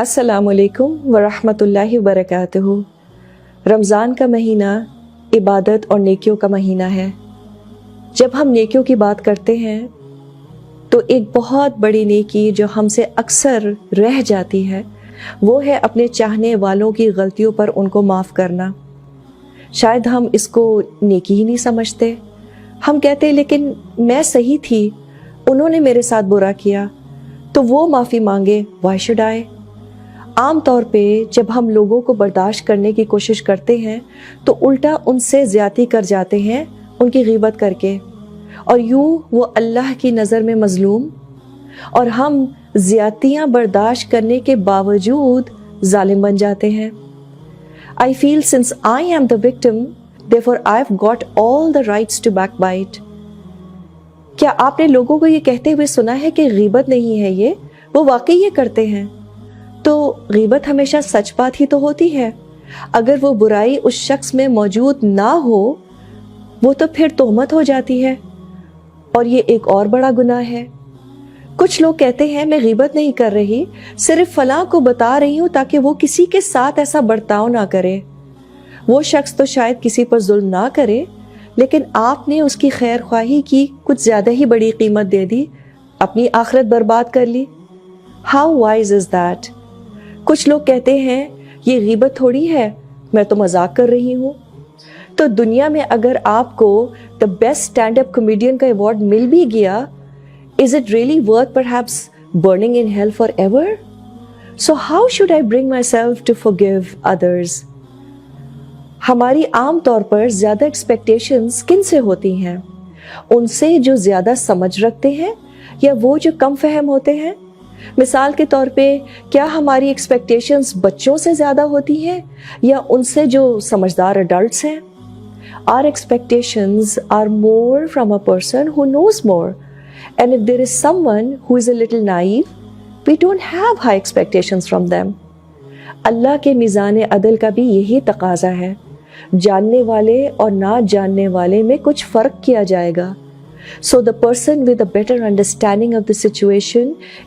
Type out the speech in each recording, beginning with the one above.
السلام علیکم ورحمۃ اللہ وبرکاتہ۔ رمضان کا مہینہ عبادت اور نیکیوں کا مہینہ ہے۔ جب ہم نیکیوں کی بات کرتے ہیں تو ایک بہت بڑی نیکی جو ہم سے اکثر رہ جاتی ہے وہ ہے اپنے چاہنے والوں کی غلطیوں پر ان کو معاف کرنا۔ شاید ہم اس کو نیکی ہی نہیں سمجھتے۔ ہم کہتے ہیں لیکن میں صحیح تھی، انہوں نے میرے ساتھ برا کیا تو وہ معافی مانگے، وائی شوڈ آئی؟ عام طور پہ جب ہم لوگوں کو برداشت کرنے کی کوشش کرتے ہیں تو الٹا ان سے زیادتی کر جاتے ہیں، ان کی غیبت کر کے، اور یوں وہ اللہ کی نظر میں مظلوم، اور ہم زیادتیاں برداشت کرنے کے باوجود ظالم بن جاتے ہیں۔ I feel since I am the victim, therefore I've got all the rights to backbite۔ کیا آپ نے لوگوں کو یہ کہتے ہوئے سنا ہے کہ غیبت نہیں ہے یہ، وہ واقعی یہ کرتے ہیں؟ تو غیبت ہمیشہ سچ بات ہی تو ہوتی ہے۔ اگر وہ برائی اس شخص میں موجود نہ ہو وہ تو پھر تہمت ہو جاتی ہے، اور یہ ایک اور بڑا گناہ ہے۔ کچھ لوگ کہتے ہیں میں غیبت نہیں کر رہی، صرف فلاں کو بتا رہی ہوں تاکہ وہ کسی کے ساتھ ایسا برتاؤ نہ کرے۔ وہ شخص تو شاید کسی پر ظلم نہ کرے، لیکن آپ نے اس کی خیر خواہی کی کچھ زیادہ ہی بڑی قیمت دے دی، اپنی آخرت برباد کر لی۔ How wise is that? کچھ لوگ کہتے ہیں یہ غیبت تھوڑی ہے، میں تو مذاق کر رہی ہوں۔ تو دنیا میں اگر آپ کو the best stand up comedian کا ایوارڈ مل بھی گیا، is it really worth perhaps burning in hell forever? So how should I bring myself to forgive others؟ ہماری عام طور پر زیادہ ایکسپیکٹیشنز کن سے ہوتی ہیں؟ ان سے جو زیادہ سمجھ رکھتے ہیں یا وہ جو کم فہم ہوتے ہیں؟ مثال کے طور پہ کیا ہماری ایکسپیکٹیشنز بچوں سے زیادہ ہوتی ہیں یا ان سے جو سمجھدار ایڈلٹس ہیں؟ Our expectations are more from a person who knows more. And if there is someone who is a little naive, we don't have high expectations from them۔ اللہ کے میزان عدل کا بھی یہی تقاضا ہے، جاننے والے اور نہ جاننے والے میں کچھ فرق کیا جائے گا۔ So the person with a better understanding of the situation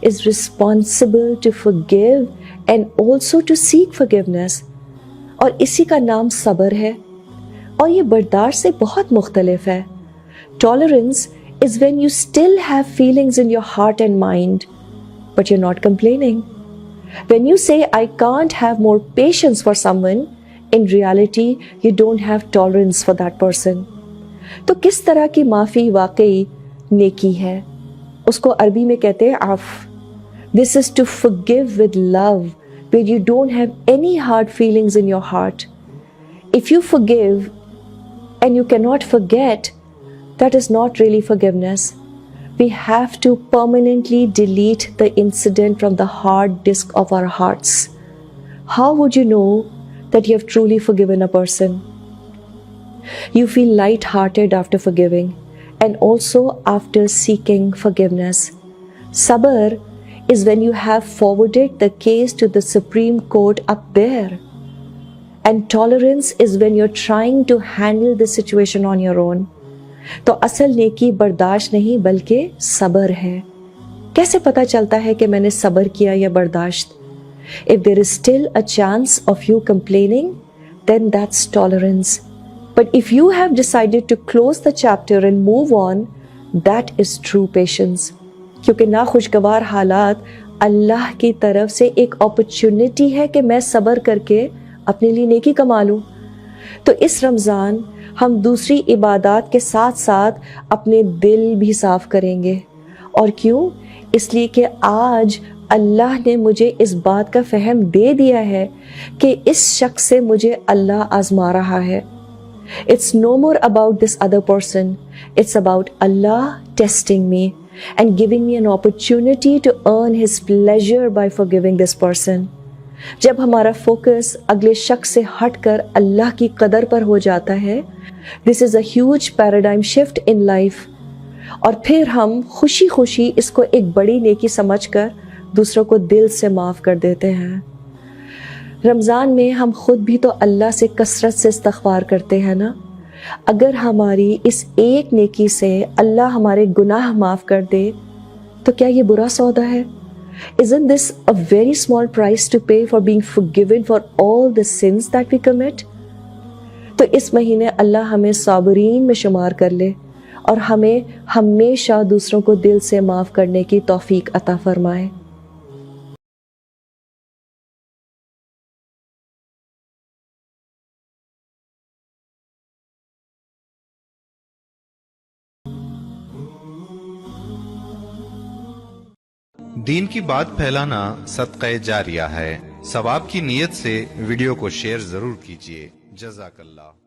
is responsible to forgive and also to seek forgiveness۔ اور اسی کا نام صبر ہے، اور یہ برداشت سے بہت مختلف ہے۔ Tolerance is when you still have feelings in your heart and mind, but you're not complaining۔ When you say I can't have more patience for someone, in reality you don't have tolerance for that person۔ تو کس طرح کی معافی واقعی نیکی ہے؟ اس کو عربی میں کہتے ہیں عفو۔ This is to forgive with love, where you don't have any hard feelings in your heart۔ If you forgive and you cannot forget, that is not really forgiveness۔ We have to permanently delete the incident from the hard disk of our hearts۔ How would you know that you have truly forgiven a person? You feel light-hearted after forgiving and also after seeking forgiveness۔ Sabr is when you have forwarded the case to the Supreme Court up there, and tolerance is when you're trying to handle the situation on your own۔ تو اصل نیکی برداشت نہیں بلکہ صبر ہے۔ کیسے پتہ چلتا ہے کہ میں نے صبر کیا یا برداشت؟ If there is still a chance of you complaining, then that's tolerance۔ But if you have decided to close the chapter and move on, that is true patience۔ کیونکہ ناخوشگوار حالات اللہ کی طرف سے ایک اپرچونٹی ہے کہ میں صبر کر کے اپنے لیے نیکی کما لوں۔ تو اس رمضان ہم دوسری عبادات کے ساتھ ساتھ اپنے دل بھی صاف کریں گے۔ اور کیوں؟ اس لیے کہ آج اللہ نے مجھے اس بات کا فہم دے دیا ہے کہ اس شخص سے مجھے اللہ آزما رہا ہے۔ It's no more about this other person. It's about Allah testing me and giving me an opportunity to earn His pleasure by forgiving this person۔ جب ہمارا فوکس اگلے شخص سے ہٹ کر اللہ کی قدر پر ہو جاتا ہے، this is a huge paradigm shift in life۔ اور پھر ہم خوشی خوشی اس کو ایک بڑی نیکی سمجھ کر دوسروں کو دل سے معاف کر دیتے ہیں۔ رمضان میں ہم خود بھی تو اللہ سے کثرت سے استغفار کرتے ہیں نا۔ اگر ہماری اس ایک نیکی سے اللہ ہمارے گناہ معاف کر دے تو کیا یہ برا سودا ہے؟ Isn't this a very small price to pay for being forgiven for all the sins that we commit? تو اس مہینے اللہ ہمیں صابرین میں شمار کر لے اور ہمیں ہمیشہ دوسروں کو دل سے معاف کرنے کی توفیق عطا فرمائے۔ دین کی بات پھیلانا صدقہ جاریہ ہے۔ ثواب کی نیت سے ویڈیو کو شیئر ضرور کیجیے۔ جزاک اللہ۔